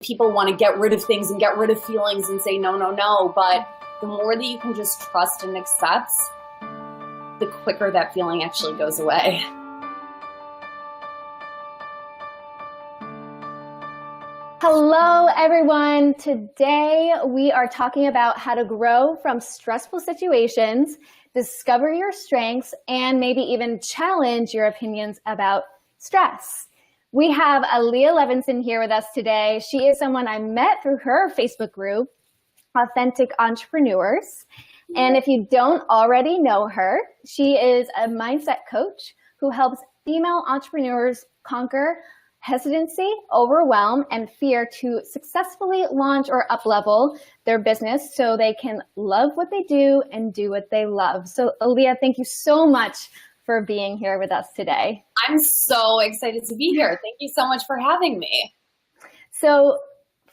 people want to get rid of things and get rid of feelings and say, no, no, no. But the more that you can just trust and accept, the quicker that feeling actually goes away. Hello, everyone. Today we are talking about how to grow from stressful situations, discover your strengths, and maybe even challenge your opinions about stress. We have Aliya Levinson here with us today. She is someone I met through her Facebook group, Authentic Entrepreneurs. And if you don't already know her, she is a mindset coach who helps female entrepreneurs conquer hesitancy, overwhelm, and fear to successfully launch or up-level their business so they can love what they do and do what they love. So Aliya, thank you so much for being here with us today. I'm so excited to be here. Thank you so much for having me. So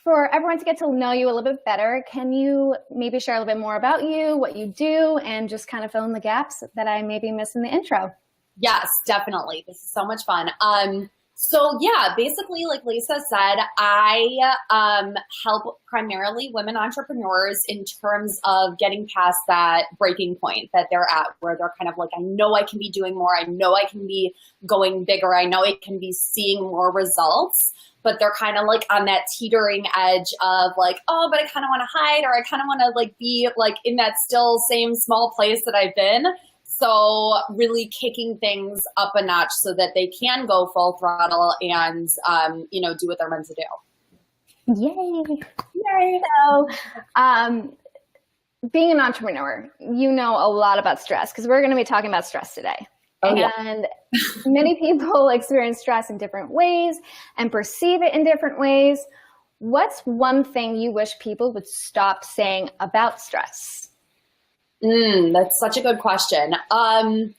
for everyone to get to know you a little bit better, can you maybe share a little bit more about you, what you do, and just kind of fill in the gaps that I maybe missed in the intro? Yes, definitely. This is so much fun. So yeah, basically, like Lisa said, I help primarily women entrepreneurs in terms of getting past that breaking point that they're at, where they're kind of like, I know I can be doing more. I know I can be going bigger. I know I can be seeing more results, but they're kind of like on that teetering edge of like, oh, but I kind of want to hide, or I kind of want to like be like in that still same small place that I've been. So really kicking things up a notch so that they can go full throttle and, do what they're meant to do. Yay. Yay. So being an entrepreneur, you know a lot about stress because we're going to be talking about stress today. Oh, yeah. And many people experience stress in different ways and perceive it in different ways. What's one thing you wish people would stop saying about stress? That's such a good question. I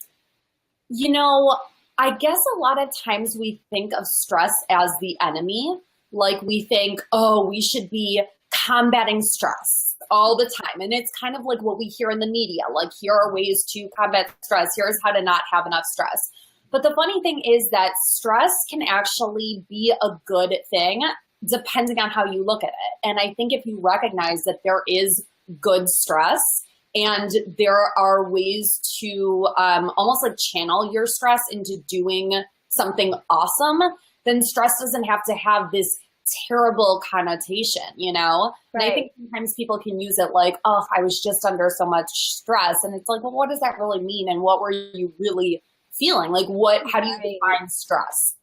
guess a lot of times we think of stress as the enemy. Like we think, oh, we should be combating stress all the time. And it's kind of like what we hear in the media. Like, here are ways to combat stress. Here's how to not have enough stress. But the funny thing is that stress can actually be a good thing depending on how you look at it. And I think if you recognize that there is good stress, and there are ways to almost like channel your stress into doing something awesome, then stress doesn't have to have this terrible connotation, you know? Right. And I think sometimes people can use it like, oh, I was just under so much stress. And it's like, well, what does that really mean? And what were you really feeling? Like, how do you define stress?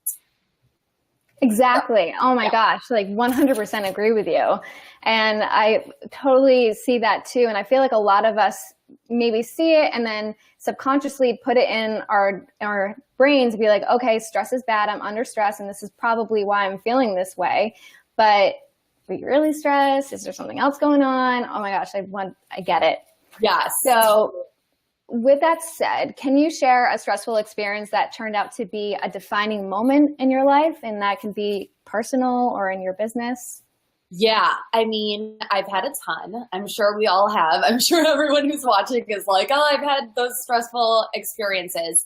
Exactly. Oh my gosh, like 100% agree with you. And I totally see that too. And I feel like a lot of us maybe see it and then subconsciously put it in our brains to be like, okay, stress is bad. I'm under stress and this is probably why I'm feeling this way. But are you really stressed? Is there something else going on? Oh my gosh, I get it. Yes. So with that said, can you share a stressful experience that turned out to be a defining moment in your life? And that can be personal or in your business? Yeah. I mean, I've had a ton. I'm sure we all have. I'm sure everyone who's watching is like, oh, I've had those stressful experiences.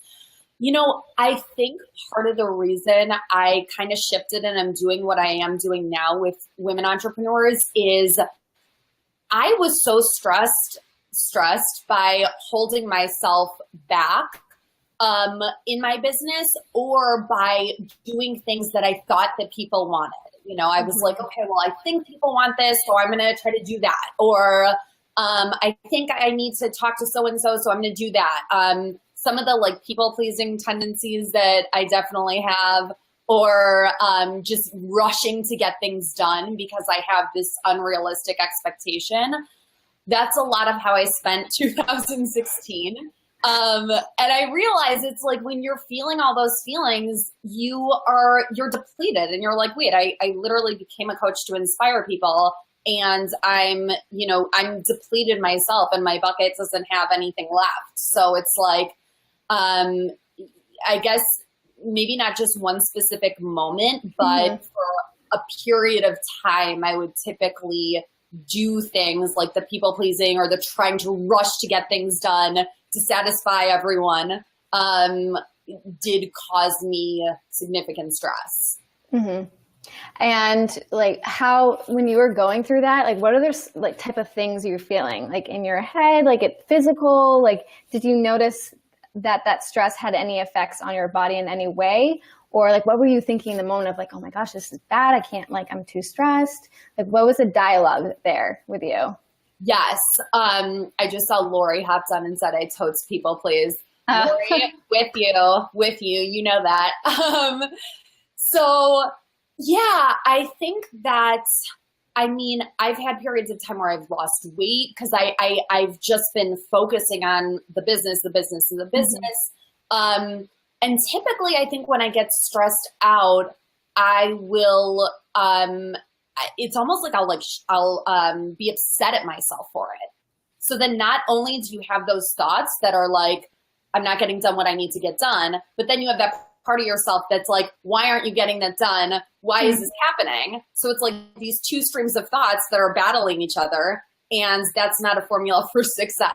I think part of the reason I kind of shifted and I'm doing what I am doing now with women entrepreneurs is I was so stressed by holding myself back in my business or by doing things that I thought that people wanted. I was like, okay, well, I think people want this, so I'm going to try to do that. Or I think I need to talk to so-and-so, so I'm going to do that. Some of the like people-pleasing tendencies that I definitely have, or just rushing to get things done because I have this unrealistic expectation. That's a lot of how I spent 2016. And I realize it's like when you're feeling all those feelings, you're depleted and you're like, wait, I literally became a coach to inspire people and I'm depleted myself and my bucket doesn't have anything left. So it's like, I guess maybe not just one specific moment, but for a period of time, I would typically do things like the people pleasing or the trying to rush to get things done to satisfy everyone did cause me significant stress. Mm-hmm. And like how, when you were going through that, like what other like type of things you're feeling like in your head, like it physical, like did you notice that that stress had any effects on your body in any way? Or like what were you thinking in the moment of like, oh my gosh, this is bad. I can't, like, I'm too stressed. Like what was the dialogue there with you? Yes. I just saw Lori hopped on and said, I totes people, please. Uh, Lori, with you, you know that. So yeah, I think that, I mean, I've had periods of time where I've lost weight because I've just been focusing on the business and the business. And typically I think when I get stressed out, I will, it's almost like I'll be upset at myself for it. So then not only do you have those thoughts that are like, I'm not getting done what I need to get done, but then you have that part of yourself that's like, why aren't you getting that done? Why is this happening? So it's like these two streams of thoughts that are battling each other, and that's not a formula for success.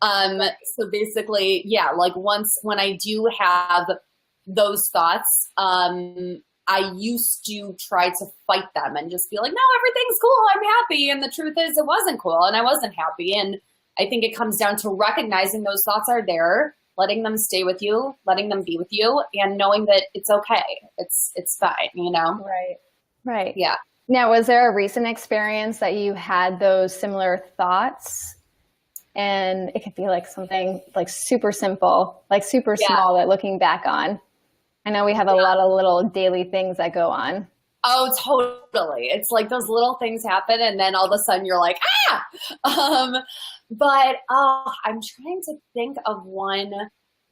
So basically, yeah, like when I do have those thoughts, I used to try to fight them and just be like, no, everything's cool, I'm happy. And the truth is it wasn't cool and I wasn't happy. And I think it comes down to recognizing those thoughts are there, letting them stay with you, letting them be with you, and knowing that it's okay. It's fine, you know? Right. Right. Yeah. Now, was there a recent experience that you had those similar thoughts? And it could be like something like super simple, like super small that looking back on. I know we have a lot of little daily things that go on. Oh, totally. It's like those little things happen and then all of a sudden you're like, ah! But I'm trying to think of one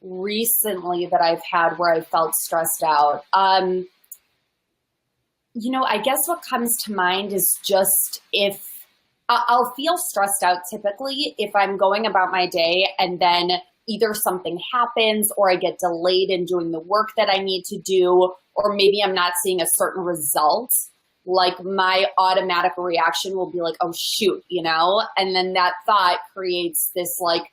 recently that I've had where I felt stressed out. You know, I guess what comes to mind is just if I'll feel stressed out typically if I'm going about my day and then either something happens or I get delayed in doing the work that I need to do, or maybe I'm not seeing a certain result. Like my automatic reaction will be like, oh shoot, you know? And then that thought creates this like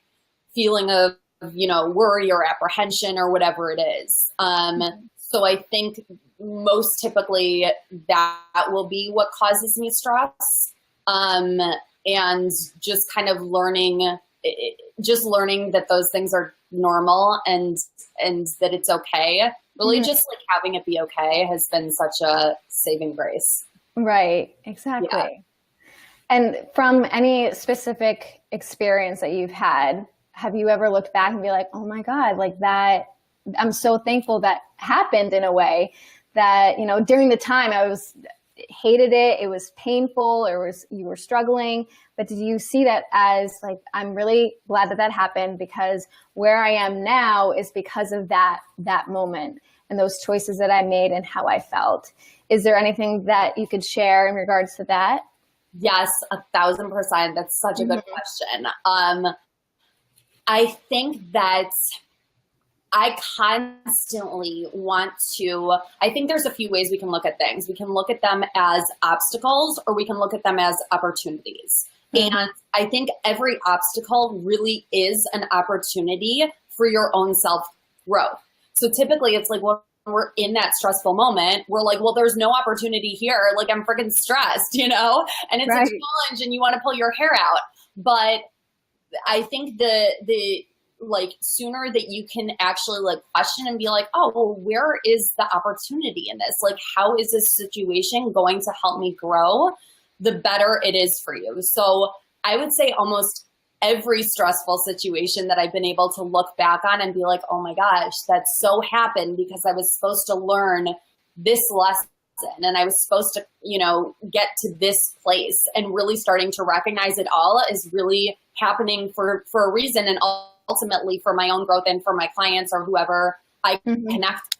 feeling of, you know, worry or apprehension or whatever it is. So I think most typically that will be what causes me stress. And just kind of learning that those things are normal and that it's okay. Really just like having it be okay has been such a saving grace. Right. Exactly. Yeah. And from any specific experience that you've had, have you ever looked back and be like, oh my God, like that, I'm so thankful that happened in a way that, you know, during the time hated it. It was painful, or you were struggling, but did you see that as like, I'm really glad that happened because where I am now is because of that moment and those choices that I made and how I felt. Is there anything that you could share in regards to that? Yes, 1,000%. That's such a good question. I think that I constantly want to, I think there's a few ways we can look at things. We can look at them as obstacles or we can look at them as opportunities. And I think every obstacle really is an opportunity for your own self-growth. So typically it's like when we're in that stressful moment, we're like, well, there's no opportunity here. Like I'm freaking stressed, you know, and it's a challenge and you want to pull your hair out. But I think the like sooner that you can actually like question and be like, oh, well, where is the opportunity in this? Like, how is this situation going to help me grow? The better it is for you. So I would say almost every stressful situation that I've been able to look back on and be like, oh my gosh, that so happened because I was supposed to learn this lesson and I was supposed to, you know, get to this place, and really starting to recognize it all is really happening for a reason, and ultimately for my own growth and for my clients or whoever I connect.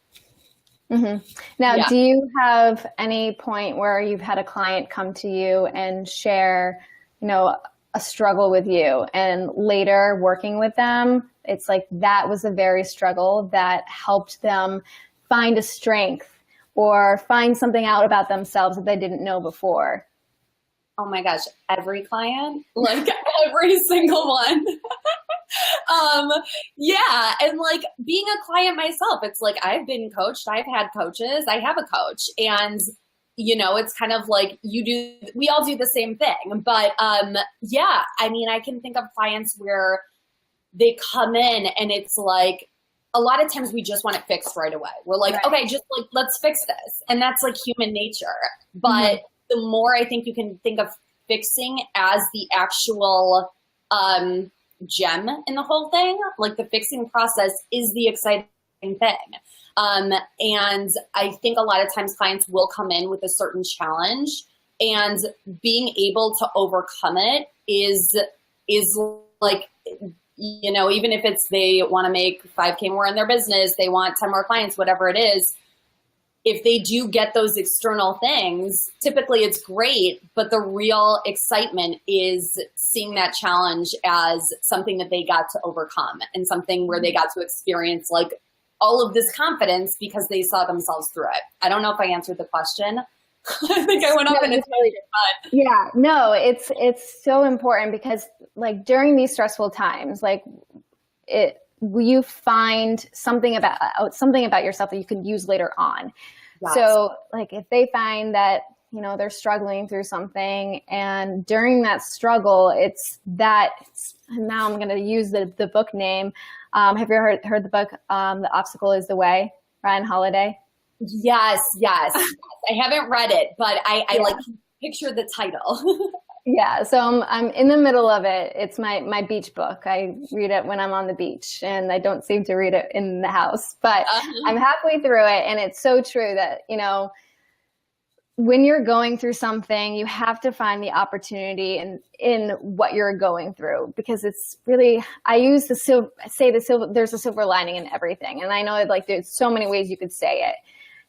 Now, do you have any point where you've had a client come to you and share, you know, a struggle with you, and later working with them, it's like that was a very struggle that helped them find a strength or find something out about themselves that they didn't know before? Oh my gosh, every client, like every single one. Yeah. And like being a client myself, it's like I've been coached, I've had coaches, I have a coach. And it's kind of like we all do the same thing. But yeah, I mean, I can think of clients where they come in and it's like, a lot of times we just want it fixed right away. We're like, right. okay, just like, let's fix this. And that's like human nature. But the more I think you can think of fixing as the actual gem in the whole thing, like the fixing process is the exciting thing. And I think a lot of times clients will come in with a certain challenge, and being able to overcome it is like, even if it's they want to make 5K more in their business, they want 10 more clients, whatever it is, if they do get those external things, typically it's great, but the real excitement is seeing that challenge as something that they got to overcome and something where they got to experience like all of this confidence because they saw themselves through it. I don't know if I answered the question. I think I went off in a totally good. Yeah, no, it's so important because like during these stressful times, like you find something about yourself that you can use later on. Yes. So like if they find that, they're struggling through something, and during that struggle, now I'm going to use the book name. Have you heard the book, The Obstacle is the Way, Ryan Holiday? Yes. I haven't read it, but I like picture the title. Yeah, so I'm in the middle of it. It's my beach book. I read it when I'm on the beach, and I don't seem to read it in the house, but I'm halfway through it, and it's so true that, when you're going through something, you have to find the opportunity in what you're going through, because it's really, there's a silver lining in everything. And I know like there's so many ways you could say it,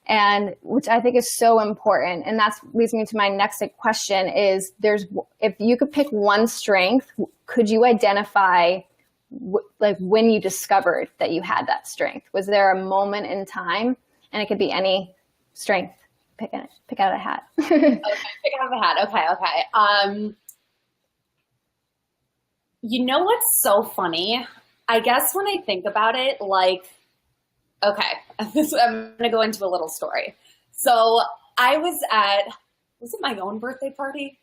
and which I think is so important. And that leads me to my next question is if you could pick one strength, could you identify like when you discovered that you had that strength? Was there a moment in time? And it could be any strength. Pick out a hat. Okay, pick out a hat. Okay. What's so funny? I guess when I think about it, like, okay, I'm going to go into a little story. So I was it my own birthday party?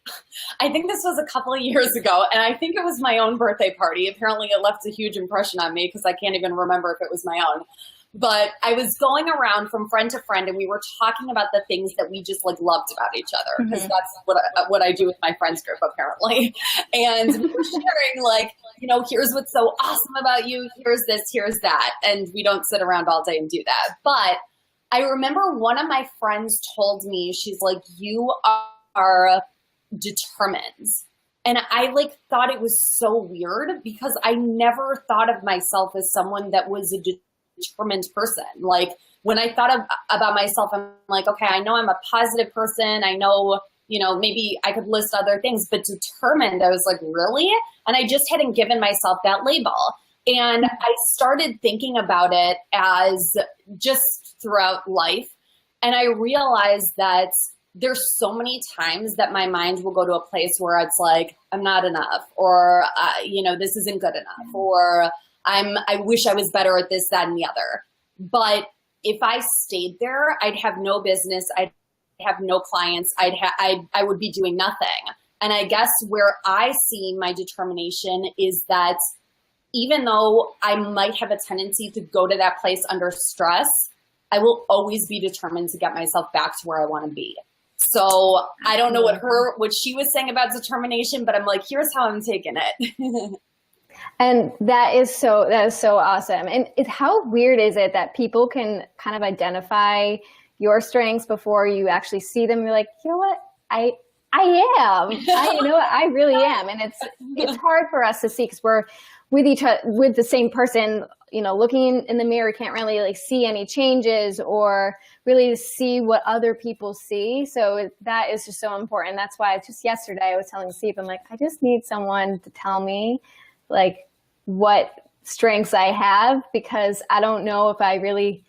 I think this was a couple of years ago, and I think it was my own birthday party. Apparently it left a huge impression on me because I can't even remember if it was my own. But I was going around from friend to friend, and we were talking about the things that we just like loved about each other, because that's what I do with my friends group apparently. And we were sharing like, here's what's so awesome about you. Here's this, here's that. And we don't sit around all day and do that. But I remember one of my friends told me, she's like, you are determined. And I like thought it was so weird because I never thought of myself as someone that was a determined person. Like when I thought about myself, I'm like, okay, I know I'm a positive person. I know, maybe I could list other things, but determined, I was like, really? And I just hadn't given myself that label. And I started thinking about it as just throughout life. And I realized that there's so many times that my mind will go to a place where it's like, I'm not enough, or, this isn't good enough, or I wish I was better at this, that, and the other. But if I stayed there, I'd have no business. I'd have no clients. I would be doing nothing. And I guess where I see my determination is that even though I might have a tendency to go to that place under stress, I will always be determined to get myself back to where I want to be. So I don't know what she was saying about determination, but I'm like, here's how I'm taking it. And that is so awesome. And how weird is it that people can kind of identify your strengths before you actually see them? You're like, you know what? I am. I really am. And it's hard for us to see because we're with each other, with the same person, looking in the mirror, can't really like see any changes or really see what other people see. So that is just so important. That's why just yesterday I was telling Steve, I'm like, I just need someone to tell me like what strengths I have, because I don't know if I really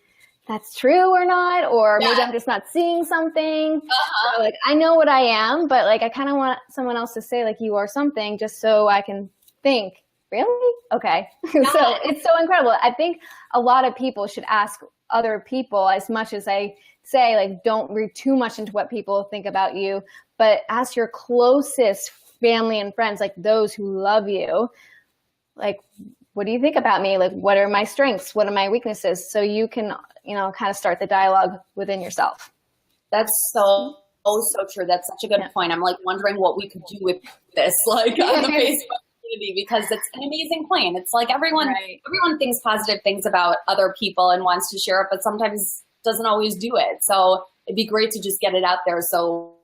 that's true or not, or maybe I'm just not seeing something. So, like I know what I am, but like I kind of want someone else to say like you are something, just so I can think, really? Okay. So it's so incredible. I think a lot of people should ask other people as much as I say, like, don't read too much into what people think about you, but ask your closest family and friends, like those who love you, like, what do you think about me? Like, what are my strengths? What are my weaknesses? So you can, kind of start the dialogue within yourself. That's so true. That's such a good point. I'm like wondering what we could do with this, like on the Facebook community, because it's an amazing point. It's like everyone thinks positive things about other people and wants to share it, but sometimes doesn't always do it. So it'd be great to just get it out there so,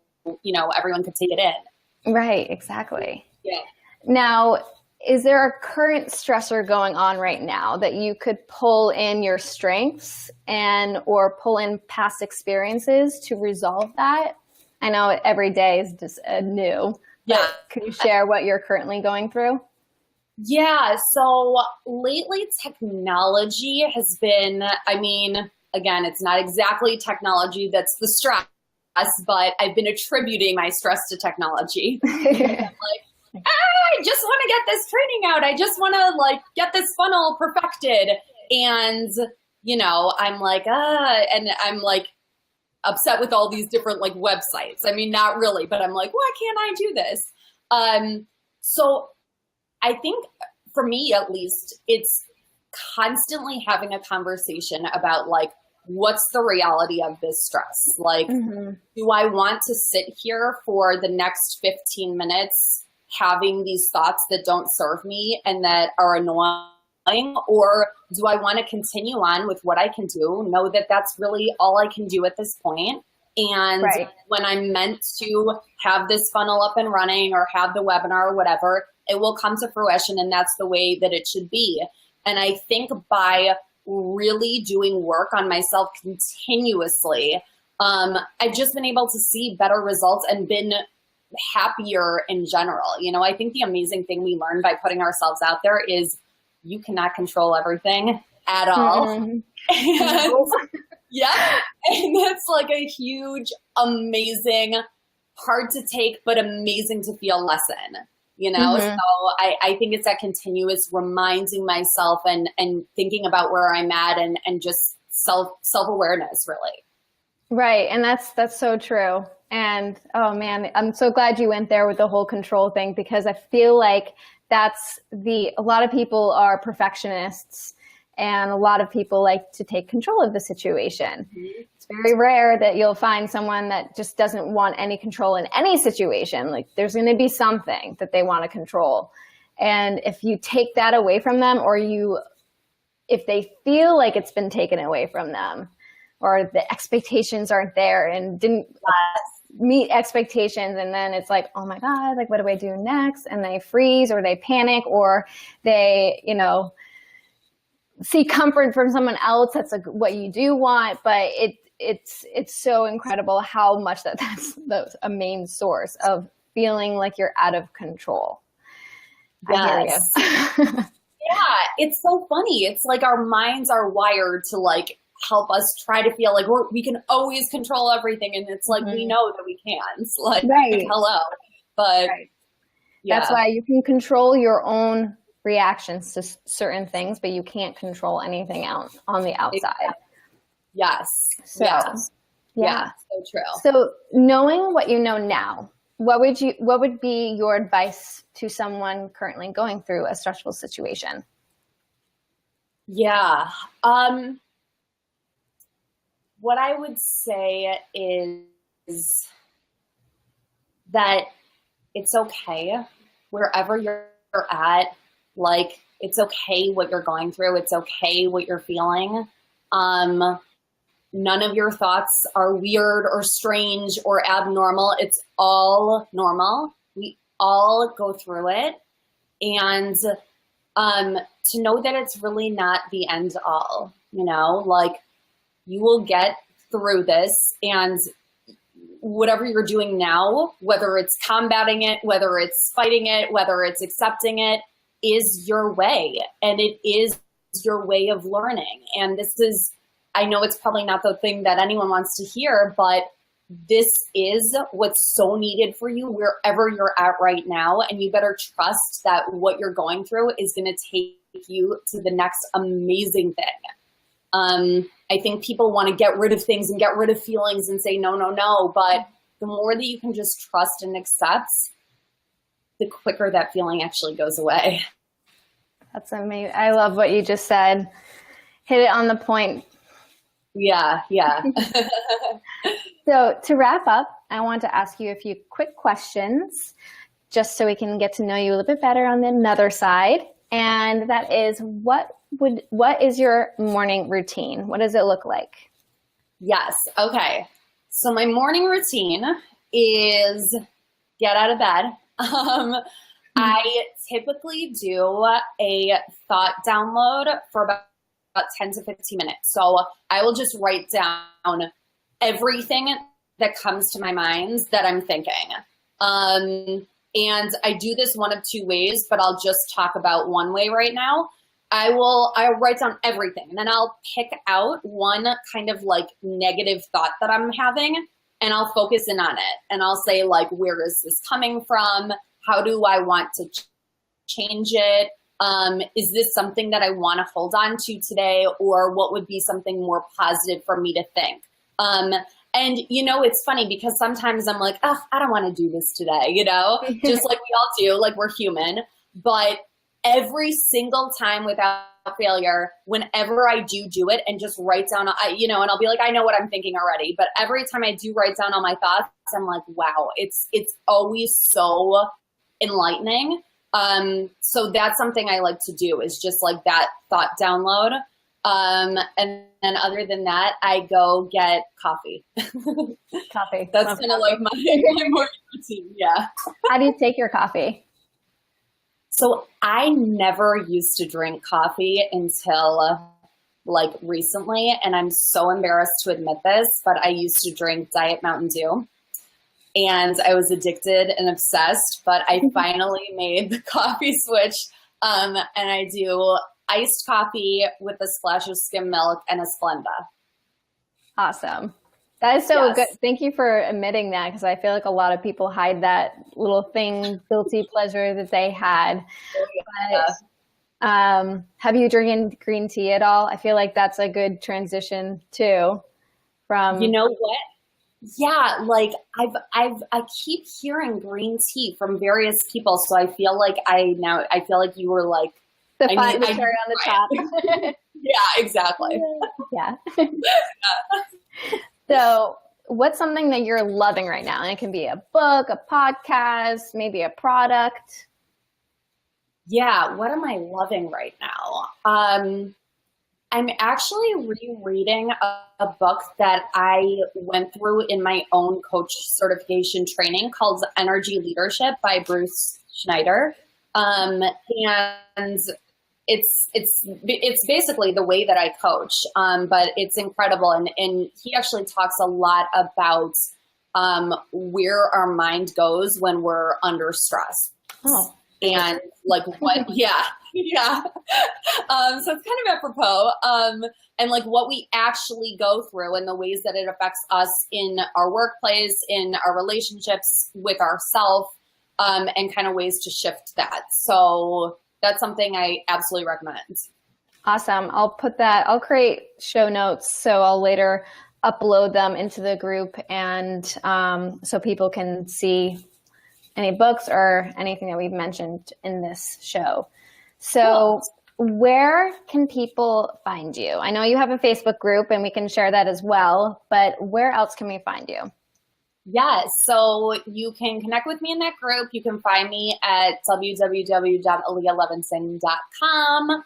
everyone could take it in. Right. Exactly. Yeah. Now, is there a current stressor going on right now that you could pull in your strengths or pull in past experiences to resolve that? I know every day is just new. Yeah. Could you share what you're currently going through? Yeah. So lately technology has been, again, it's not exactly technology that's the stress, but I've been attributing my stress to technology. I just want to get this training out. I just want to get this funnel perfected. And, I'm and I'm upset with all these different websites. Not really, but I'm like, why can't I do this? So I think for me, at least, it's constantly having a conversation about what's the reality of this stress? Do I want to sit here for the next 15 minutes having these thoughts that don't serve me and that are annoying, or do I want to continue on with what I can do, know that that's really all I can do at this point, and when I'm meant to have this funnel up and running or have the webinar or whatever, it will come to fruition, and that's the way that it should be. And I think by really doing work on myself continuously, I've just been able to see better results and been happier in general. I think the amazing thing we learn by putting ourselves out there is you cannot control everything at all. And, and that's a huge, amazing, hard to take, but amazing to feel lesson, So I think it's that continuous reminding myself and thinking about where I'm at and just self-awareness, really. Right. And that's so true. And oh man, I'm so glad you went there with the whole control thing, because I feel like a lot of people are perfectionists and a lot of people like to take control of the situation. Mm-hmm. It's very rare that you'll find someone that just doesn't want any control in any situation. There's going to be something that they want to control. And if you take that away from them, or if they feel like it's been taken away from them, or the expectations aren't there and didn't meet expectations, and then it's like, oh my God, what do I do next? And they freeze, or they panic, or they, seek comfort from someone else. That's what you do want, but it's so incredible how much that's a main source of feeling like you're out of control. Yes. I hear you. Yeah, it's so funny. It's our minds are wired to help us try to feel like we can always control everything, and it's we know that we can't. Hello, but that's why you can control your own reactions to certain things, but you can't control anything else on the outside. Yes. So, yeah, so true. So knowing what you know now, what would be your advice to someone currently going through a stressful situation? Yeah. What I would say is that it's okay wherever you're at. It's okay what you're going through. It's okay what you're feeling. None of your thoughts are weird or strange or abnormal. It's all normal. We all go through it. And to know that it's really not the end all, you will get through this, and whatever you're doing now, whether it's combating it, whether it's fighting it, whether it's accepting it, is your way, and it is your way of learning. And this is, I know it's probably not the thing that anyone wants to hear, but this is what's so needed for you wherever you're at right now. And you better trust that what you're going through is going to take you to the next amazing thing. I think people want to get rid of things and get rid of feelings and say, no, no, no. But the more that you can just trust and accept, the quicker that feeling actually goes away. That's amazing. I love what you just said. Hit it on the point. Yeah. So to wrap up, I want to ask you a few quick questions just so we can get to know you a little bit better on the another side. And that is, what is your morning routine? What does it look like? Yes. Okay. So my morning routine is get out of bed. I typically do a thought download for about 10 to 15 minutes. So I will just write down everything that comes to my mind that I'm thinking. And I do this one of two ways, but I'll just talk about one way right now. I'll write down everything, and then I'll pick out one kind of like negative thought that I'm having, and I'll focus in on it. And I'll say, like, where is this coming from? How do I want to change it? Is this something that I want to hold on to today, or what would be something more positive for me to think? And, it's funny because sometimes I'm like, oh, I don't want to do this today, just like we all do, like we're human. But every single time without failure, whenever I do it and just write down, and I'll be like, I know what I'm thinking already. But every time I do write down all my thoughts, I'm like, wow, it's always so enlightening. So that's something I like to do, is just like that thought download. And then other than that, I go get coffee. Coffee. That's kind of like my morning routine. Yeah. How do you take your coffee? So I never used to drink coffee until like recently. And I'm so embarrassed to admit this, but I used to drink Diet Mountain Dew. And I was addicted and obsessed, but I finally made the coffee switch. And I do iced coffee with a splash of skim milk and a Splenda. Awesome. That is so Yes. good. Thank you for admitting that, because I feel like a lot of people hide that little thing, guilty pleasure that they had. But, have you drinking green tea at all? I feel like that's a good transition too. From You know what? Yeah, like I keep hearing green tea from various people, so I feel like you were like the cherry on the top. Yeah, exactly. Yeah. So what's something that you're loving right now? And it can be a book, a podcast, maybe a product. Yeah, what am I loving right now? I'm actually rereading a book that I went through in my own coach certification training called Energy Leadership by Bruce Schneider. And it's basically the way that I coach, but it's incredible. And he actually talks a lot about where our mind goes when we're under stress. Oh. And like what, yeah. So it's kind of apropos, and like what we actually go through and the ways that it affects us in our workplace, in our relationships with ourselves, and kind of ways to shift that. So that's something I absolutely recommend. Awesome. I'll create show notes, so I'll later upload them into the group, and so people can see any books or anything that we've mentioned in this show. So where can people find you? I know you have a Facebook group, and we can share that as well, but where else can we find you? Yes, so you can connect with me in that group. You can find me at www.aliyalevinson.com.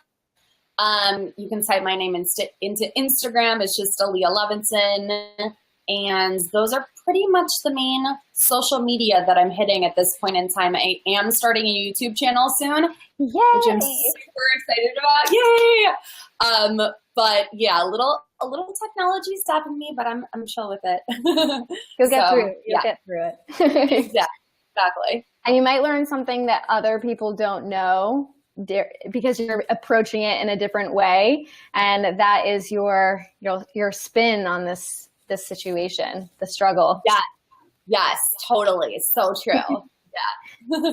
You can type my name into Instagram. It's just Aliya Levinson. And those are pretty much the main social media that I'm hitting at this point in time. I am starting a YouTube channel soon, Yay! which I'm super excited about. Yay! But yeah, a little technology stopping me, but I'm chill with it. You'll get through it. You'll get through it. Exactly. And you might learn something that other people don't know because you're approaching it in a different way, and that is your spin on this situation, the struggle. Yeah. Yes, totally. So true. Yeah.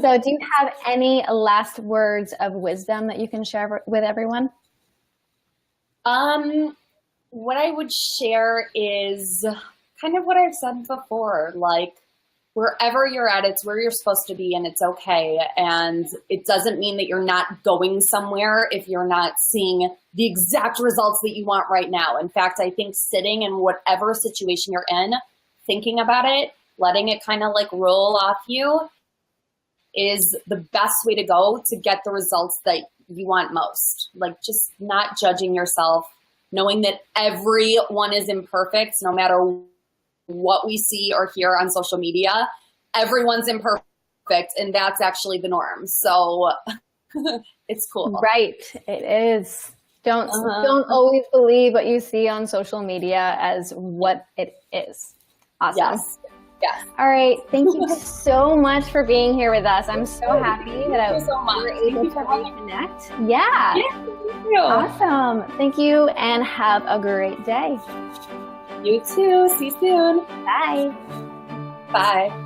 So do you have any last words of wisdom that you can share with everyone? what I would share is kind of what I've said before, like wherever you're at, it's where you're supposed to be and it's okay. And it doesn't mean that you're not going somewhere if you're not seeing the exact results that you want right now. In fact, I think sitting in whatever situation you're in, thinking about it, letting it kind of like roll off you is the best way to go to get the results that you want most. Like just not judging yourself, knowing that everyone is imperfect, no matter what we see or hear on social media, everyone's imperfect, and that's actually the norm. So it's cool. Right, it is. Don't always believe what you see on social media as what it is. Awesome. Yes. Yes. All right. Thank you so much for being here with us. I'm so happy that we were able to reconnect. Yeah. Thank you. Awesome. Thank you, and have a great day. You too. See you soon. Bye. Bye.